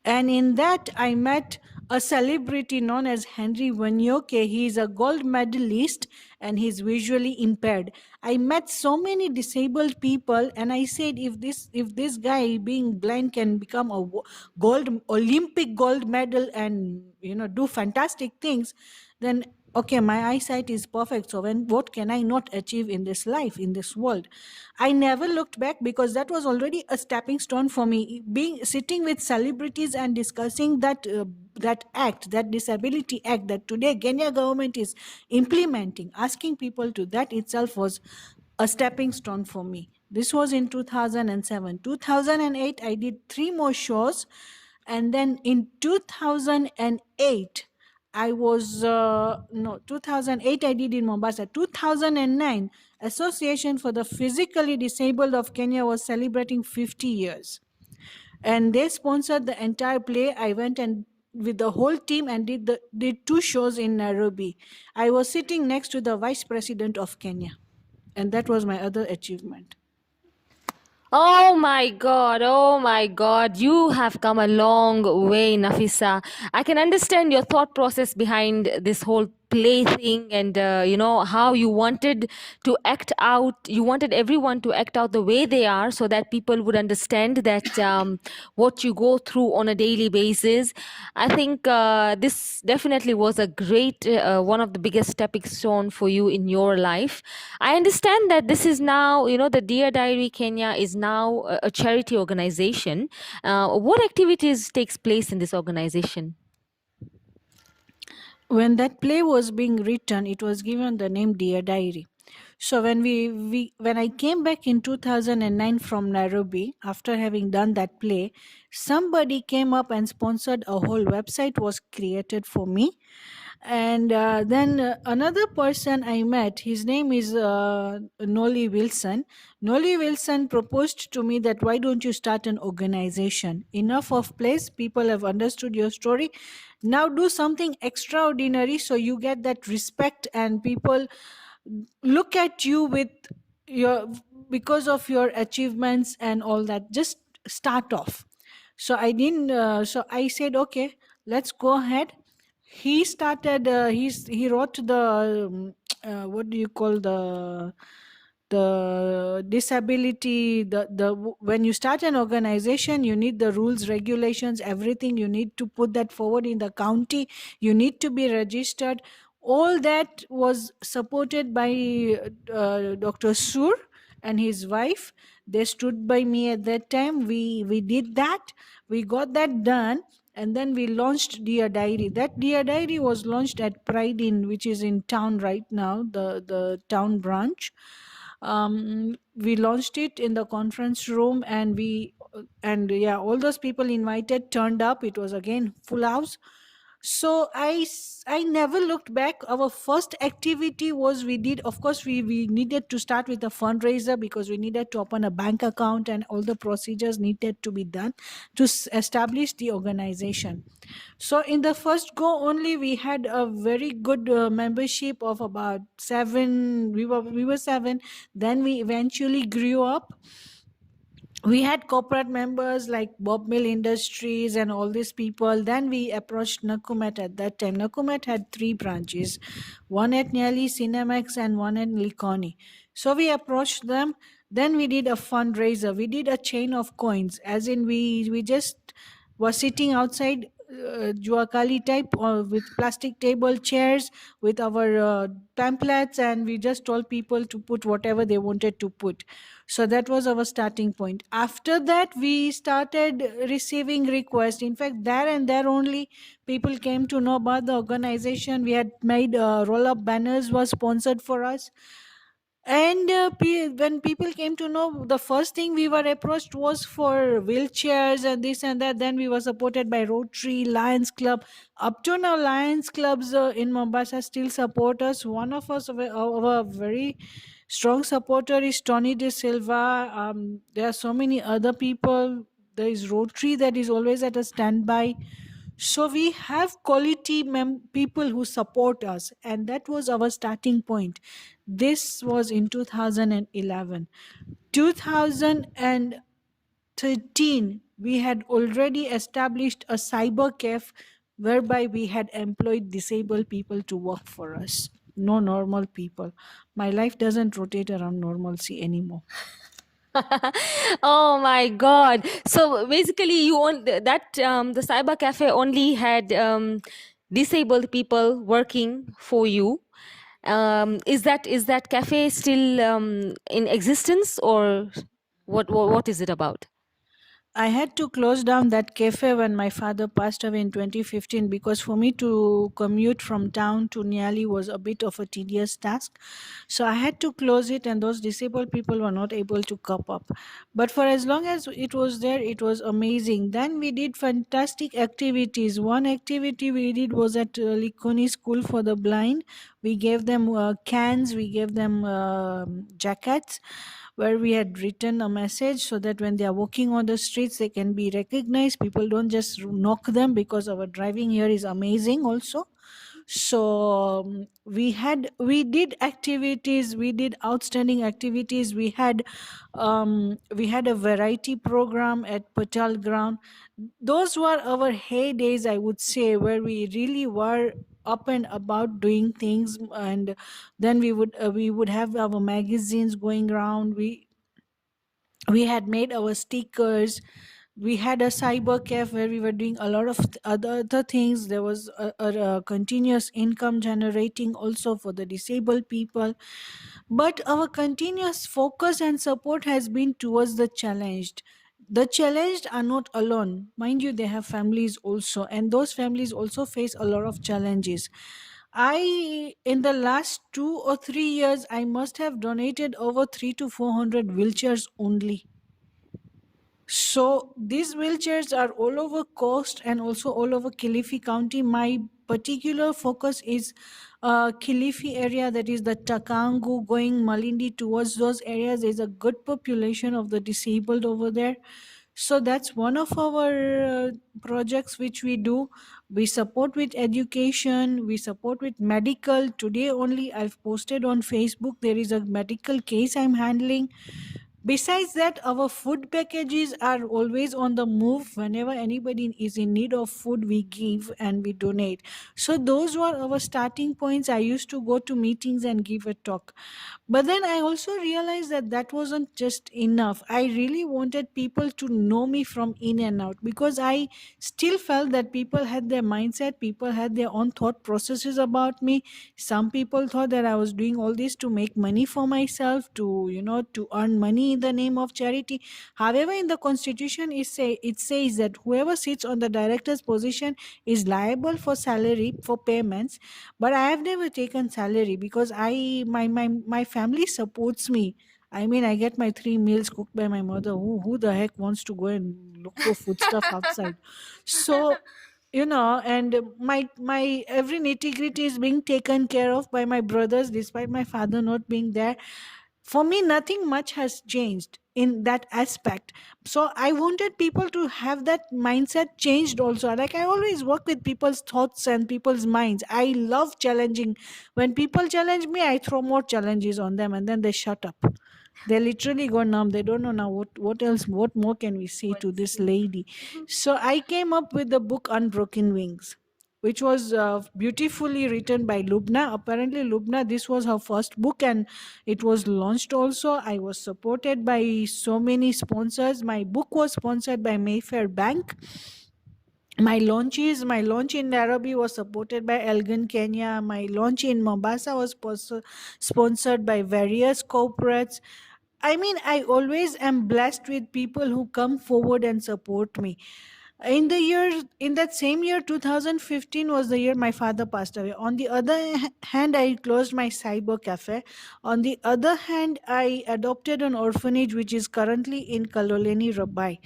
[SPEAKER 5] And in that, I met a celebrity known as Henry Wanyoke. He is a gold medalist and he's visually impaired. I met so many disabled people, and I said, if this guy being blind can become a Olympic gold medal and do fantastic things, then okay, my eyesight is perfect. So what can I not achieve in this life, in this world? I never looked back because that was already a stepping stone for me. Being sitting with celebrities and discussing that act, that disability act that today Kenya government is implementing, asking people to, that itself was a stepping stone for me. This was in 2007. 2008, I did 3 more shows. And then in 2008, I was, no, 2008 I did in Mombasa. 2009, Association for the Physically Disabled of Kenya was celebrating 50 years. And they sponsored the entire play. I went and with the whole team and did 2 shows in Nairobi. I was sitting next to the Vice President of Kenya. And that was my other achievement.
[SPEAKER 1] Oh my God, oh my God, you have come a long way, Nafisa. I can understand your thought process behind this whole play thing, and how you wanted to act out, you wanted everyone to act out the way they are so that people would understand that what you go through on a daily basis. I think this definitely was a great one of the biggest stepping stone for you in your life. I understand that this is now, the Dear Diary Kenya is now a charity organization. What activities takes place in this organization?
[SPEAKER 5] When that play was being written, it was given the name Dear Diary. So when when I came back in 2009 from Nairobi, after having done that play, somebody came up and sponsored a whole website was created for me. And then another person I met, his name is Noli Wilson. Noli Wilson proposed to me that why don't you start an organization? Enough of plays, people have understood your story. Now do something extraordinary so you get that respect and people look at you with your, because of your achievements and all that. Just start off. So I didn't so I said, okay, let's go ahead. He started he wrote the what do you call the disability, the when you start an organization, you need the rules, regulations, everything. You need to put that forward in the county. You need to be registered. All that was supported by Dr. Sur and his wife. They stood by me at that time. We did that. We got that done. And then we launched Dear Diary. That Dear Diary was launched at Pride Inn, which is in town right now, the town branch. We launched it in the conference room, and and yeah, all those people invited turned up. It was again full house. So I never looked back. Our first activity was, we did, of course, we needed to start with a fundraiser because we needed to open a bank account and all the procedures needed to be done to establish the organization. So in the first go only, we had a very good membership of about 7. We were 7. Then we eventually grew up. We had corporate members like Bob Mill Industries and all these people. Then we approached Nakumat at that time. Nakumat had 3 branches, one at Nyali, Cinemax, and one at Likoni. So we approached them. Then we did a fundraiser. We did a chain of coins, as in we just were sitting outside Juakali type, or with plastic table chairs with our pamphlets, and we just told people to put whatever they wanted to put. So that was our starting point. After that, we started receiving requests. In fact, there and there only, people came to know about the organization. We had made roll up banners, was sponsored for us. And when people came to know, the first thing we were approached was for wheelchairs and this and that. Then we were supported by Rotary, Lions Club. Up to now, Lions clubs in Mombasa still support us. One of us, our very strong supporter, is Tony De Silva. There are so many other people. There is Rotary that is always at a standby. So we have quality people who support us, and that was our starting point. This was in 2011. 2013, we had already established a cyber cafe whereby we had employed disabled people to work for us, no normal people. My life doesn't rotate around normalcy anymore.
[SPEAKER 1] Oh my God. So basically, you want that the cyber cafe only had disabled people working for you. Is that cafe still in existence, or what is it about?
[SPEAKER 5] I had to close down that cafe when my father passed away in 2015, because for me to commute from town to Nyali was a bit of a tedious task. So I had to close it, and those disabled people were not able to cope up. But for as long as it was there, it was amazing. Then we did fantastic activities. One activity we did was at Likoni School for the Blind. We gave them cans, we gave them jackets where we had written a message so that when they are walking on the streets, they can be recognized. People don't just knock them, because our driving here is amazing also. So we did activities, we did outstanding activities. We had a variety program at Patal ground. Those were our heydays, I would say, where we really were up and about doing things. And then we would have our magazines going around. We had made our stickers. We had a cyber cafe where we were doing a lot of other things. There was a continuous income generating also for the disabled people. But our continuous focus and support has been towards the challenged. The challenged are not alone, mind you. They have families also, and those families also face a lot of challenges. I In the last 2 or 3 years, I must have donated over 3 to 400 wheelchairs only. So these wheelchairs are all over coast and also all over Kilifi County. My particular focus is Kilifi area, that is the Takangu going Malindi towards those areas. There's a good population of the disabled over there. So that's one of our projects which we do. We support with education, we support with medical. Today only I've posted on Facebook, there is a medical case I'm handling. Besides that, our food packages are always on the move. Whenever anybody is in need of food, we give and we donate. So those were our starting points. I used to go to meetings and give a talk. But then I also realized that that wasn't just enough. I really wanted people to know me from in and out, because I still felt that people had their mindset, people had their own thought processes about me. Some people thought that I was doing all this to make money for myself, to, to earn money in the name of charity. However, in the constitution, it says that whoever sits on the director's position is liable for salary for payments. But I have never taken salary, because my family supports me. I mean, I get my 3 meals cooked by my mother. Who the heck wants to go and look for food stuff outside? So, and my every nitty gritty is being taken care of by my brothers, despite my father not being there. For me, nothing much has changed in that aspect. So I wanted people to have that mindset changed also. Like, I always work with people's thoughts and people's minds. I love challenging. When people challenge me, I throw more challenges on them, and then they shut up. They literally go numb. They don't know now what else, what more can we say to this lady. So I came up with the book Unbroken Wings, which was beautifully written by Lubna. Apparently, Lubna, this was her first book, and it was launched also. I was supported by so many sponsors. My book was sponsored by Mayfair Bank. My launch in Nairobi was supported by Elgin Kenya. My launch in Mombasa was sponsored by various corporates. I mean, I always am blessed with people who come forward and support me. In that same year, 2015 was the year my father passed away. On the other hand, I closed my cyber cafe. On the other hand, I adopted an orphanage which is currently in Kaloleni, Rabai.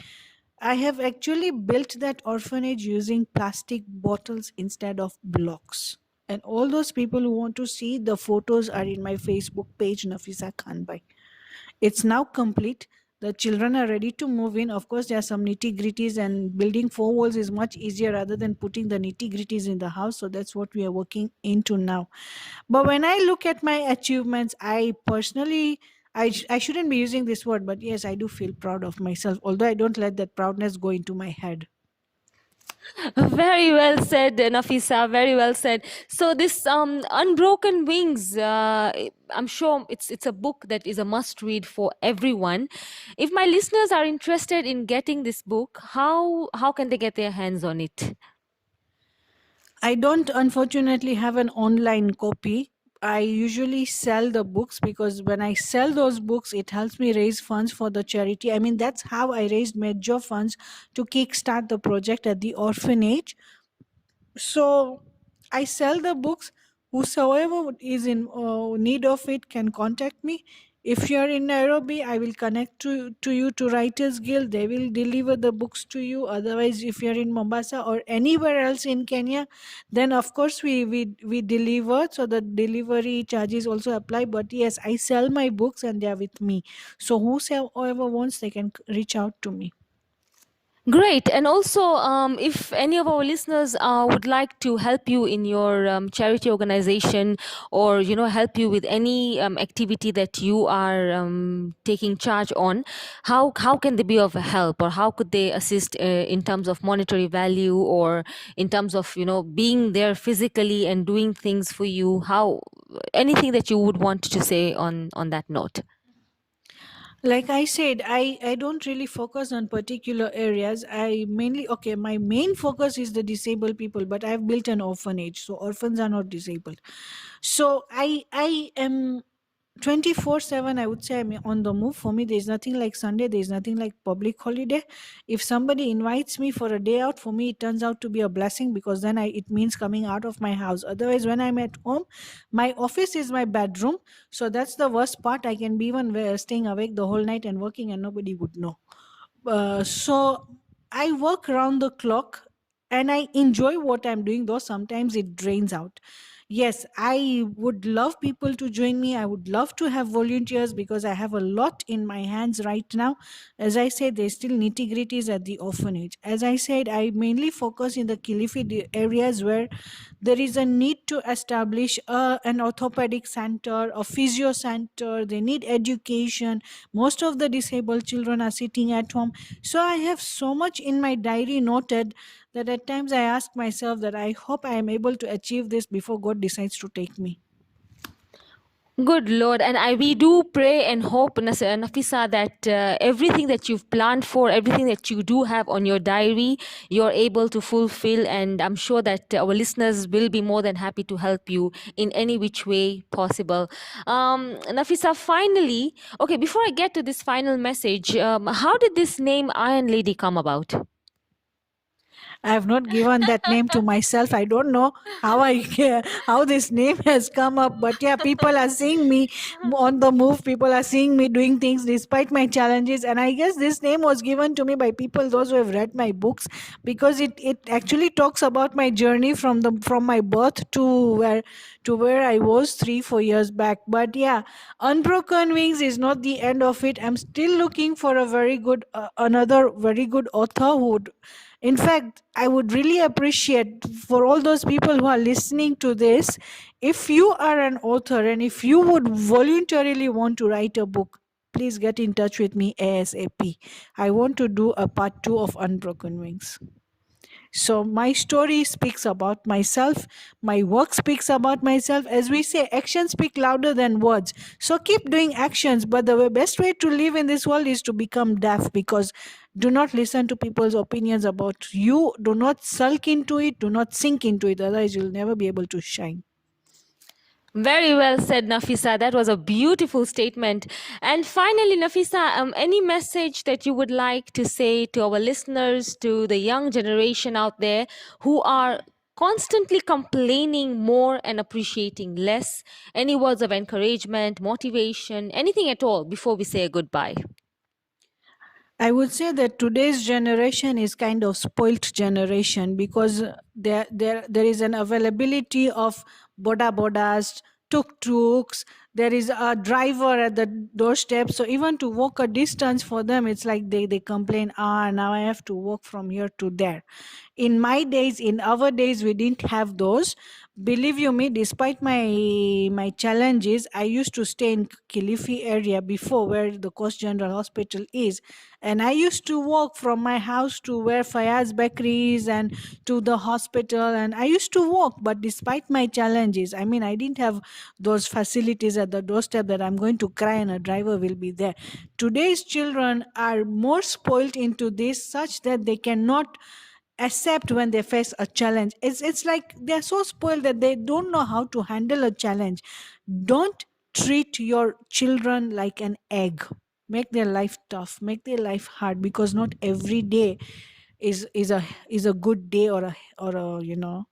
[SPEAKER 5] I have actually built that orphanage using plastic bottles instead of blocks. And all those people who want to see the photos are in my Facebook page, Nafisa Khanbhai. It's now complete. The children are ready to move in. Of course, there are some nitty gritties, and building four walls is much easier rather than putting the nitty gritties in the house. So that's what we are working into now. But when I look at my achievements, I personally, I shouldn't be using this word, but yes, I do feel proud of myself, although I don't let that proudness go into my head.
[SPEAKER 1] Very well said, Nafisa. Very well said. So this Unbroken Wings, I'm sure it's a book that is a must read for everyone. If my listeners are interested in getting this book, how can they get their hands on it?
[SPEAKER 5] I don't unfortunately have an online copy. I usually sell the books, because when I sell those books, it helps me raise funds for the charity. I mean, that's how I raised major funds to kickstart the project at the orphanage. So I sell the books. Whosoever is in need of it can contact me. If you're in Nairobi, I will connect to you to Writers Guild. They will deliver the books to you. Otherwise, if you're in Mombasa or anywhere else in Kenya, then of course we deliver. So the delivery charges also apply. But yes, I sell my books and they are with me. So whosoever wants, they can reach out to me.
[SPEAKER 1] Great. And also, if any of our listeners would like to help you in your charity organization, or help you with any activity that you are taking charge on, how can they be of help, or how could they assist in terms of monetary value, or in terms of being there physically and doing things for you? How Anything that you would want to say on that note?
[SPEAKER 5] Like I said, I don't really focus on particular areas. I mainly, okay, my main focus is the disabled people, but I've built an orphanage, so orphans are not disabled. So I am 24/7. I would say I'm on the move. For me, there's nothing like Sunday, there's nothing like public holiday. If somebody invites me for a day out, for me it turns out to be a blessing, because then it means coming out of my house. Otherwise, when I'm at home, my office is my bedroom. So that's the worst part. I can be even staying awake the whole night and working, and nobody would know. So I work around the clock, and I enjoy what I'm doing, though sometimes it drains out. Yes, I would love people to join me. I would love to have volunteers because I have a lot in my hands right now. As I said, there's still nitty gritties at the orphanage. As I said, I mainly focus in the Kilifi areas where there is a need to establish an orthopedic center, a physio center. They need education. Most of the disabled children are sitting at home. So I have so much in my diary noted that at times I ask myself that I hope I am able to achieve this before God decides to take me.
[SPEAKER 1] Good Lord, and we do pray and hope, Nafisa, that everything that you've planned for, everything that you do have on your diary, you're able to fulfill. And I'm sure that our listeners will be more than happy to help you in any which way possible. Nafisa, finally, okay, before I get to this final message, how did this name Iron Lady come about?
[SPEAKER 5] I have not given that name to myself. I don't know how this name has come up, but yeah, people are seeing me on the move. People are seeing me doing things despite my challenges, and I guess this name was given to me by people those who have read my books because it actually talks about my journey from my birth to where I was 3-4 years back. But yeah, Unbroken Wings is not the end of it. I'm still looking for a very good another very good author who would, in fact, I would really appreciate for all those people who are listening to this, if you are an author and if you would voluntarily want to write a book, please get in touch with me ASAP. I want to do a part 2 of Unbroken Wings. So my story speaks about myself, my work speaks about myself. As we say, actions speak louder than words. So keep doing actions, but the best way to live in this world is to become deaf, because do not listen to people's opinions about you. Do not sulk into it, do not sink into it, otherwise you'll never be able to shine.
[SPEAKER 1] Very well said, Nafisa. That was a beautiful statement. And finally, Nafisa, any message that you would like to say to our listeners, to the young generation out there who are constantly complaining more and appreciating less? Any words of encouragement, motivation, anything at all before we say a goodbye?
[SPEAKER 5] I would say that today's generation is kind of spoilt generation, because there is an availability of boda bodas, tuk tuks. There is a driver at the doorstep. So even to walk a distance for them, it's like they complain, now I have to walk from here to there. In my days, in our days, we didn't have those. Believe you me, despite my challenges, I used to stay in Kilifi area before, where the Coast General Hospital is, and I used to walk from my house to where Fayaz Bakery is and to the hospital, and I used to walk. But despite my challenges, I mean, I didn't have those facilities at the doorstep that I'm going to cry and a driver will be there. Today's children are more spoiled into this, such that they cannot accept when they face a challenge. It's like they're so spoiled that they don't know how to handle a challenge. Don't treat your children like an egg. Make their life tough, make their life hard, because not every day is a good day, or a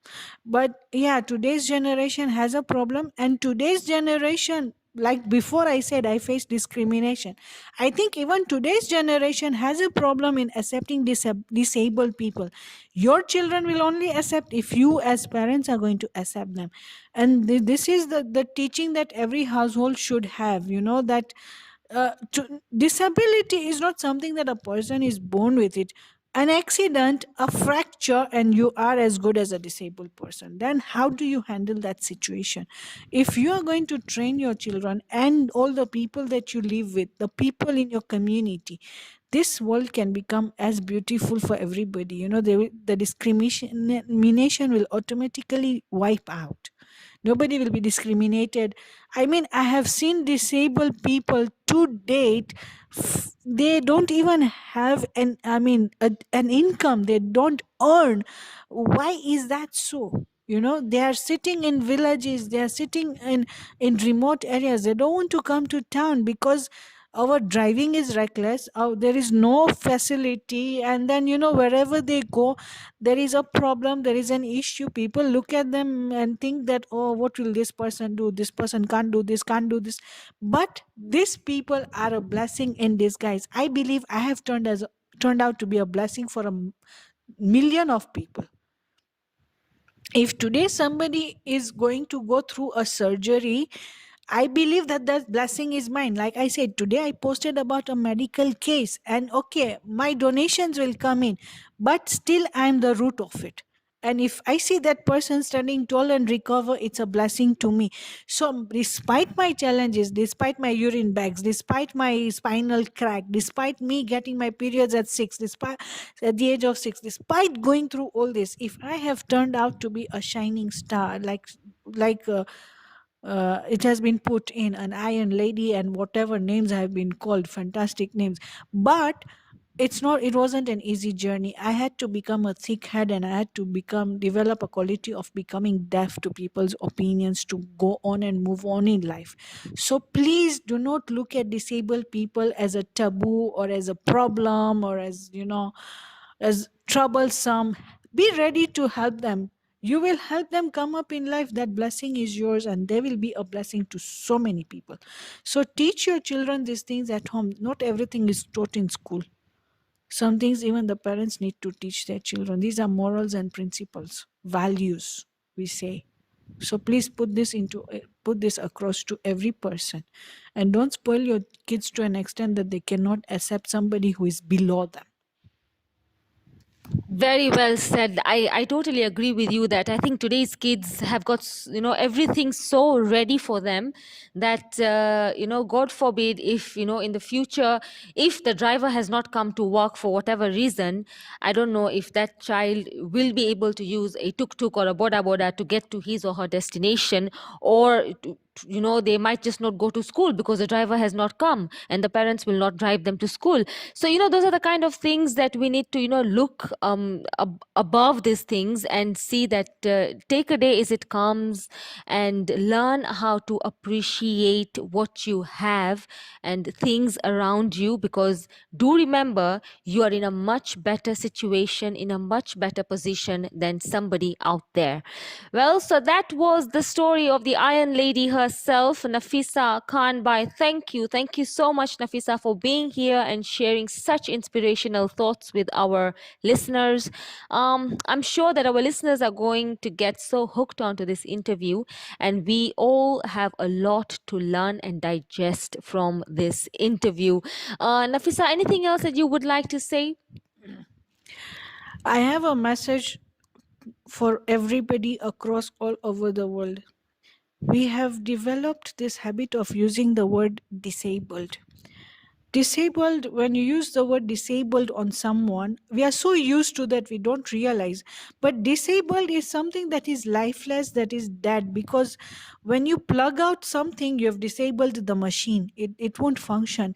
[SPEAKER 5] but yeah, today's generation has a problem. And today's generation, like before I said, I face discrimination. I think even today's generation has a problem in accepting disabled people. Your children will only accept if you as parents are going to accept them. And this is the teaching that every household should have, that disability is not something that a person is born with it. An accident, a fracture, and you are as good as a disabled person. Then how do you handle that situation? If you are going to train your children and all the people that you live with, the people in your community, this world can become as beautiful for everybody. The discrimination will automatically wipe out. Nobody will be discriminated. I mean, I have seen disabled people to date, they don't even have an income, they don't earn. Why is that so? They are sitting in villages, they are sitting in remote areas, they don't want to come to town because our driving is reckless. There is no facility, and then wherever they go, there is a problem, there is an issue. People look at them and think that, oh, what will this person do? This person can't do this, can't do this. But these people are a blessing in disguise. I believe I have turned out to be a blessing for a million of people. If today somebody is going to go through a surgery, I believe that that blessing is mine. Like I said, today I posted about a medical case, and okay, my donations will come in, but still I'm the root of it. And if I see that person standing tall and recover, it's a blessing to me. So, despite my challenges, despite my urine bags, despite my spinal crack, despite me getting my periods at 6, despite at the age of 6, despite going through all this, if I have turned out to be a shining star, like it has been put in an iron lady and whatever names have been called, fantastic names, but it wasn't an easy journey. I had to become a thick head, and I had to become develop a quality of becoming deaf to people's opinions to go on and move on in life. So please do not look at disabled people as a taboo or as a problem or as, as troublesome. Be ready to help them. You will help them come up in life. That blessing is yours, and they will be a blessing to so many people. So teach your children these things at home. Not everything is taught in school. Some things even the parents need to teach their children. These are morals and principles, values, we say. So please put this across to every person, and don't spoil your kids to an extent that they cannot accept somebody who is below them.
[SPEAKER 1] Very well said. I totally agree with you that I think today's kids have got, everything so ready for them that, God forbid if, in the future, if the driver has not come to work for whatever reason, I don't know if that child will be able to use a tuk-tuk or a boda boda to get to his or her destination, or they might just not go to school because the driver has not come and the parents will not drive them to school. So those are the kind of things that we need to look above these things and see that, take a day as it comes and learn how to appreciate what you have and things around you, because do remember, you are in a much better situation, in a much better position than somebody out there. Well, so that was the story of the Iron Lady herself, Nafisa Khanbhai. Thank you. Thank you so much, Nafisa, for being here and sharing such inspirational thoughts with our listeners. I'm sure that our listeners are going to get so hooked onto this interview, and we all have a lot to learn and digest from this interview. Nafisa, anything else that you would like to say?
[SPEAKER 5] I have a message for everybody across all over the world. We have developed this habit of using the word disabled. Disabled, when you use the word disabled on someone, we are so used to that we don't realize. But disabled is something that is lifeless, that is dead, because when you plug out something, you have disabled the machine. It won't function.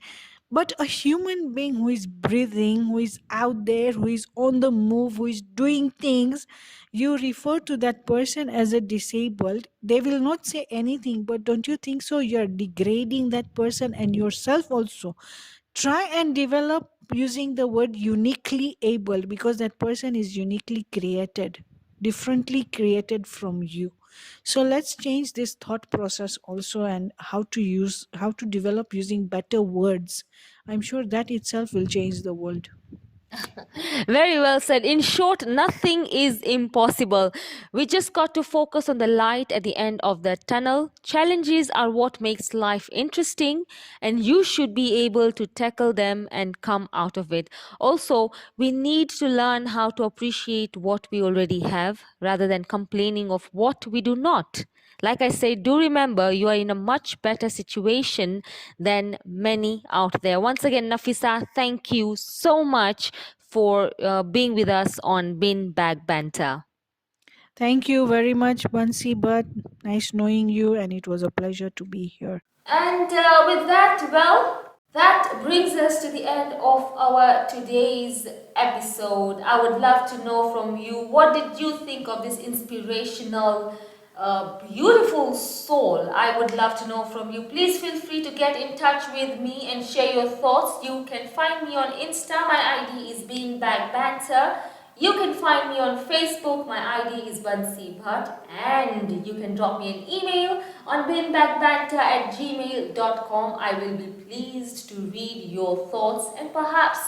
[SPEAKER 5] But a human being who is breathing, who is out there, who is on the move, who is doing things, you refer to that person as a disabled. They will not say anything, but don't you think so? You're degrading that person and yourself also. Try and develop using the word uniquely able, because that person is uniquely created, differently created from you. So let's change this thought process also, and how to develop using better words. I'm sure that itself will change the world.
[SPEAKER 1] Very well said. In short, nothing is impossible. We just got to focus on the light at the end of the tunnel. Challenges are what makes life interesting, and you should be able to tackle them and come out of it. Also, we need to learn how to appreciate what we already have rather than complaining of what we do not. Like I say, do remember, you are in a much better situation than many out there. Once again, Nafisa, thank you so much for being with us on Bin Bag Banter.
[SPEAKER 5] Thank you very much, Bansi, but nice knowing you, and it was a pleasure to be here.
[SPEAKER 1] And with that, that brings us to the end of our today's episode. I would love to know from you, what did you think of this inspirational, beautiful soul? I would love to know from you. Please feel free to get in touch with me and share your thoughts. You can find me on Insta. My ID is Being Bag Banter. You can find me on Facebook. My ID is Bansi Bhatt. And you can drop me an email on binbagbanter@gmail.com. I will be pleased to read your thoughts and perhaps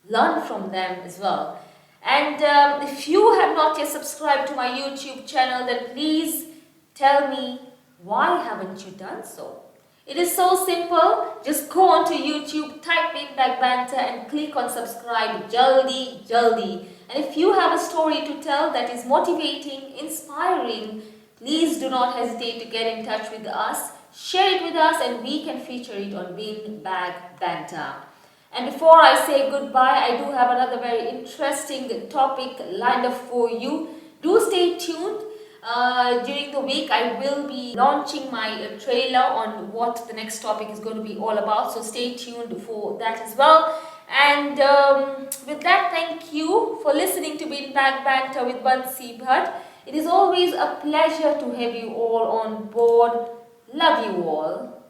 [SPEAKER 1] learn from them as well. And if you have not yet subscribed to my YouTube channel, then please tell me, why haven't you done so? It is so simple. Just go onto YouTube, type in Back Banter and click on subscribe. Jaldi, jaldi. And if you have a story to tell that is motivating, inspiring, please do not hesitate to get in touch with us. Share it with us and we can feature it on Bean Bag Banter. And before I say goodbye, I do have another very interesting topic lined up for you. Do stay tuned. During the week, I will be launching my trailer on what the next topic is going to be all about. So stay tuned for that as well. And with that, thank you for listening to Bean Bag Banter with Bansi Bhatt. It is always a pleasure to have you all on board. Love you all.